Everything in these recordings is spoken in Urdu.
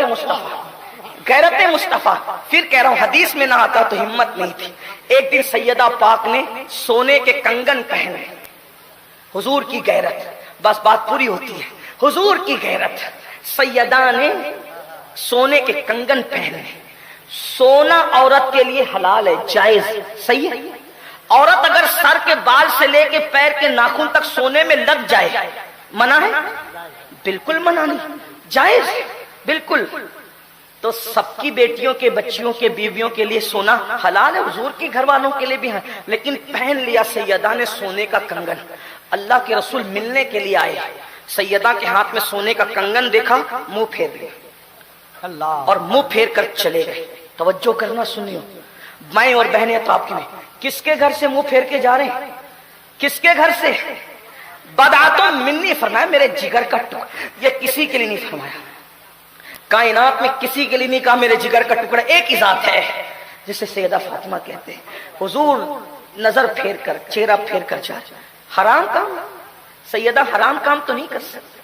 مصطفیٰ، غیرت مصطفیٰ. پھر کہہ رہا ہوں حدیث میں نہ آتا تو ہمت نہیں تھی. ایک دن سیدہ پاک نے سونے کے کنگن پہنے. حضور کی غیرت، بس بات پوری ہوتی ہے. حضور کی غیرت، سیدہ نے سونے کے کنگن پہنے. سونا عورت کے لیے حلال ہے، جائز، صحیح ہے. عورت اگر سر کے بال سے لے کے پیر کے ناخن تک سونے میں لگ جائے منع ہے؟ بالکل منع نہیں، جائز بالکل. تو سب کی بیٹیوں کے، بچیوں کے، بیویوں کے لیے سونا حلال ہے، حضور کے گھر والوں کے لیے بھی ہے. لیکن پہن لیا سیدہ نے سونے کا کنگن. اللہ کے رسول ملنے کے لیے آئے، سیدہ کے ہاتھ میں سونے کا کنگن دیکھا، منہ پھیر لیا اور منہ پھیر کر چلے گئے. توجہ کرنا سنیو، مائیں اور بہنیں تو آپ کی میں، کس کے گھر سے منہ پھیر کے جا رہے ہیں؟ کس کے گھر سے؟ بدعتوں منی فرمایا، میرے جگر کا ٹکڑا. یہ کسی کے لیے نہیں فرمایا، کائنات میں کسی کے لیے نہیں کہا میرے جگر کا ٹکڑا. ایک ہی ذات ہے جسے سیدہ فاطمہ کہتے ہیں. حضور نظر پھیر کر، چہرہ پھیر کر جا رہے. حرام کام، سیدہ حرام کام تو نہیں کر سکتی،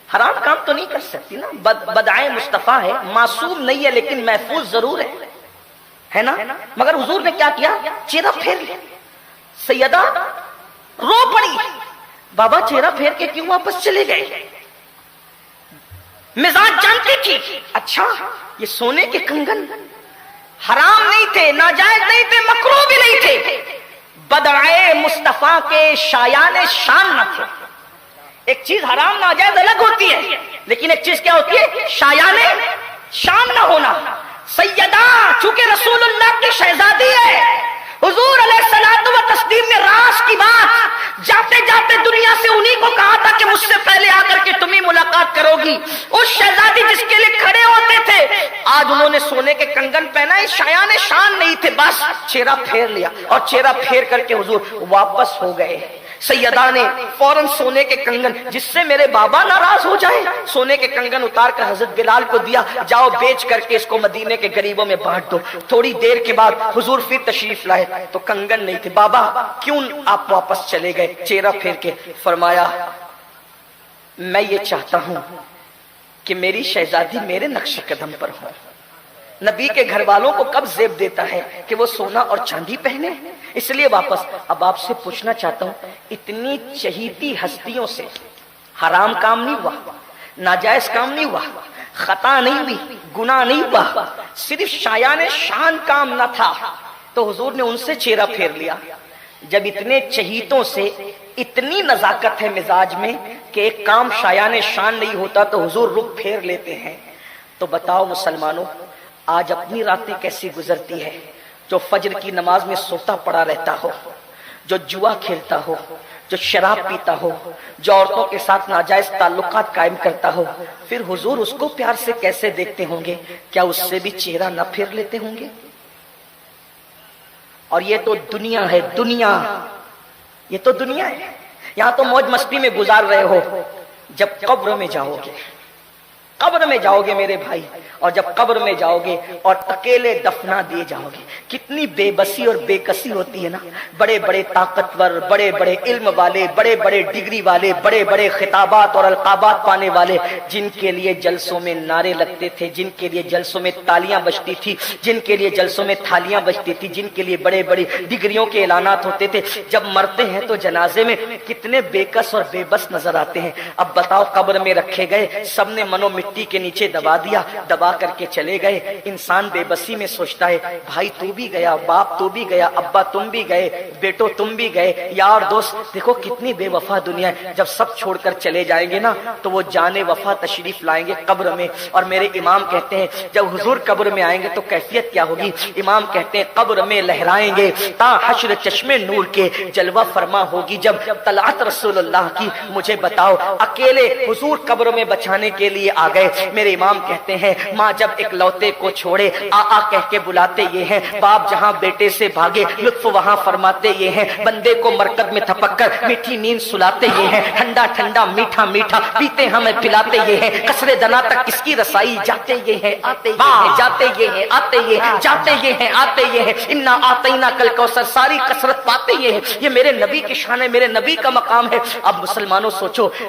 حرام کام تو نہیں کر سکتی نا. بدعائے مصطفیٰ ہے، معصوم نہیں ہے لیکن محفوظ ضرور ہے نا. مگر حضور نے کیا کیا؟ چہرہ پھیر لیا. سیدہ رو پڑی، بابا چہرہ پھیر کے کیوں واپس چلے گئے؟ مزاج جانتی تھی. اچھا یہ سونے کے کنگن حرام نہیں تھے، ناجائز نہیں تھے، مکروہ بھی نہیں تھے، بدعائے مصطفیٰ کے شایان شان نہ تھے. ایک چیز حرام ناجائز الگ ہوتی ہے، لیکن ایک چیز کیا ہوتی ہے؟ شایان شان نہ ہونا. سیدہ چونکہ رسول اللہ کی شہزادی ہے، حضور علیہ الصلوۃ والتسلیم نے راز کی بات جاتے جاتے دنیا سے انہی کو کہا تھا کہ مجھ سے پہلے آ کر کے تم ہی ملاقات کرو گی. اس شہزادی جس کے لیے کھڑے ہوتے تھے، آج انہوں نے سونے کے کنگن پہنا، شایان شان نہیں تھے، بس چہرہ پھیر لیا اور چہرہ پھیر کر کے حضور واپس ہو گئے. سیدہ نے فوراً سونے کے کنگن، جس سے میرے بابا ناراض ہو جائے، سونے کے کنگن اتار کر حضرت بلال کو دیا، جاؤ بیچ کر کے اس کو مدینے کے غریبوں میں بانٹ دو. تھوڑی دیر کے بعد حضور پھر تشریف لائے تو کنگن نہیں تھے. بابا کیوں آپ واپس چلے گئے؟ چہرہ پھیر کے فرمایا، میں یہ چاہتا ہوں کہ میری شہزادی میرے نقش قدم پر ہو. نبی کے گھر والوں کو کب زیب دیتا ہے کہ وہ سونا اور چاندی پہنے، اس لیے واپس. اب آپ سے پوچھنا چاہتا ہوں، اتنی چہیتی ہستیوں سے حرام کام نہیں ہوا، ناجائز کام نہیں ہوا، خطا نہیں ہوئی، گناہ نہیں ہوا، صرف شایان شان کام نہ تھا، تو حضور نے ان سے چہرہ پھیر لیا. جب اتنے چہیتوں سے اتنی نزاکت ہے مزاج میں کہ ایک کام شایان شان نہیں ہوتا تو حضور رخ پھیر لیتے ہیں. تو بتاؤ مسلمانوں، آج اپنی راتیں کیسی گزرتی ہے؟ جو فجر کی نماز میں سوتا پڑا رہتا ہو، جو جوا کھیلتا ہو، جو شراب پیتا ہو، جو عورتوں کے ساتھ ناجائز تعلقات قائم کرتا ہو، پھر حضور اس کو پیار سے کیسے دیکھتے ہوں گے؟ کیا اس سے بھی چہرہ نہ پھیر لیتے ہوں گے؟ اور یہ تو دنیا ہے، دنیا، یہ تو دنیا ہے. یہاں تو موج مستی میں گزار رہے ہو. جب قبر میں جاؤ گے، قبر میں جاؤ گے میرے بھائی، اور جب قبر میں جاؤ گے اور اکیلے دفنا دیے جاؤ گے، کتنی بے بسی اور بے کسی ہوتی ہے نا. بڑے بڑے طاقتور، بڑے بڑے علم والے، بڑے بڑے ڈگری والے، بڑے بڑے خطابات اور القابات پانے والے، جن کے لیے جلسوں میں نعرے لگتے تھے، جن کے لیے جلسوں میں تالیاں بجتی تھی، جن کے لیے جلسوں میں تھالیاں بجتی تھی، جن کے لیے بڑے بڑے ڈگریوں کے اعلانات ہوتے تھے، جب مرتے ہیں تو جنازے میں کتنے بے کس اور بے بس نظر آتے ہیں. اب بتاؤ، قبر میں رکھے گئے، سب نے منو مٹی کے نیچے دبا دیا، دبا کر کے چلے گئے. انسان بے بسی میں سوچتا ہے، بھائی تو بھی گیا، باپ تو بھی گیا، ابا تم بھی گئے، بیٹو تم بھی گئے، یار دوست دیکھو کتنی بے وفا دنیا ہے. جب سب چھوڑ کر چلے جائیں گے نا تو وہ جانے وفا تشریف لائیں گے قبر میں. اور میرے امام کہتے ہیں جب حضور قبر میں آئیں گے تو کیفیت کیا ہوگی؟ امام کہتے ہیں قبر میں لہرائیں گے تا حشر چشمے نور کے جلوہ فرما ہوگی جب طلعت رسول اللہ کی. مجھے بتاؤ، اکیلے حضور قبر میں بچانے کے لیے آ گئے. میرے امام کہتے ہیں ماں جب ایک لوتے کو چھوڑے آ کہہ کے بلاتے یہ ہیں، باپ جہاں بیٹے سے بھاگے لطف وہاں فرماتے یہ ہیں، بندے کو مرکب میں تھپک کر میٹھی نیند سلاتے یہ ہیں، ٹھنڈا ٹھنڈا میٹھا میٹھا پیتے ہمیں پلاتے یہ ہیں، قصر دنا تک کس کی رسائی جاتے یہ ہیں، آتے یہ ہیں، جاتے یہ ہیں، آتے یہ ہیں، جاتے یہ ہیں، آتے یہ ہیں، انا آتینا کل کوثر، ساری کثرت پاتے یہ ہیں. یہ میرے نبی کی شان ہے، میرے نبی کا مقام ہے. اب مسلمانوں سوچو،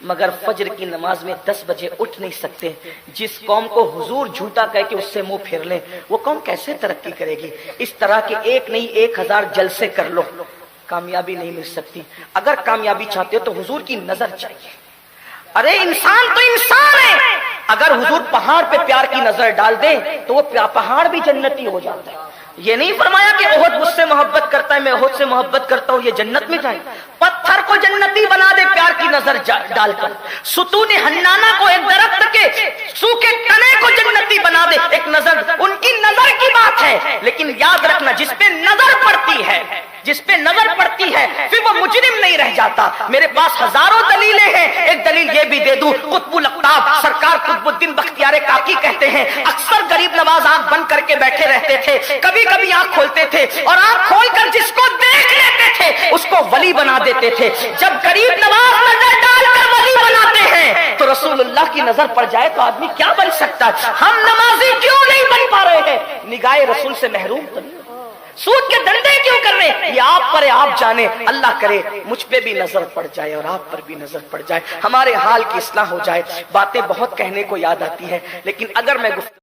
مگر فجر کی نماز میں 10 بجے اٹھ نہیں سکتے. جس قوم کو حضور جھوٹا کہہ کے اس سے منہ پھیر لیں وہ قوم کیسے ترقی کرے گی؟ اس طرح کے ایک نہیں 1000 جلسے کر لو، کامیابی نہیں مل سکتی. اگر کامیابی چاہتے ہو تو حضور کی نظر چاہیے. ارے انسان تو انسان ہے، اگر حضور پہاڑ پہ پیار کی نظر ڈال دے تو وہ پہاڑ بھی جنتی ہو جاتا ہے. یہ نہیں فرمایا کہ احد مجھ سے محبت کرتا ہے میں احد سے محبت کرتا ہوں یہ جنت میں جائے. پتھر کو جنتی بنا دے پیار کی نظر ڈال کر. ستون حنانہ کو ایک درخت کے سوکھے تنے کو جنتی بنا دے ایک نظر. ان کی نظر کی بات ہے، لیکن یاد رکھنا جس پہ نظر پڑتی ہے، جس پہ نظر پڑتی ہے پھر وہ مجرم نہیں رہ جاتا. میرے پاس ہزاروں دلیلیں ہیں، ایک دلیل یہ بھی دے دوں. قطب الاقطاب سرکار قطب الدین بختیار کاکی کہتے ہیں اکثر غریب نواز آنکھ بند کر کے بیٹھے رہتے تھے، کبھی کبھی آنکھ کھولتے تھے اور آنکھ کھول کر جس کو دیکھ لیتے تھے اس کو ولی بنا دیتے تھے. جب غریب نواز نظر ڈال کر ولی بناتے ہیں تو رسول اللہ کی نظر پڑ جائے تو آدمی کیا بن سکتا ہے؟ ہم نمازی کیوں نہیں بن پا رہے ہیں؟ نگاہ رسول سے محروم تو نہیں، سود کے دندے کیوں کر رہے ہیں؟ یہ آپ پر آپ جانے. اللہ کرے مجھ پہ بھی نظر پڑ جائے اور آپ پر بھی نظر پڑ جائے، ہمارے حال کی اصلاح ہو جائے. باتیں بہت کہنے کو یاد آتی ہے لیکن اگر میں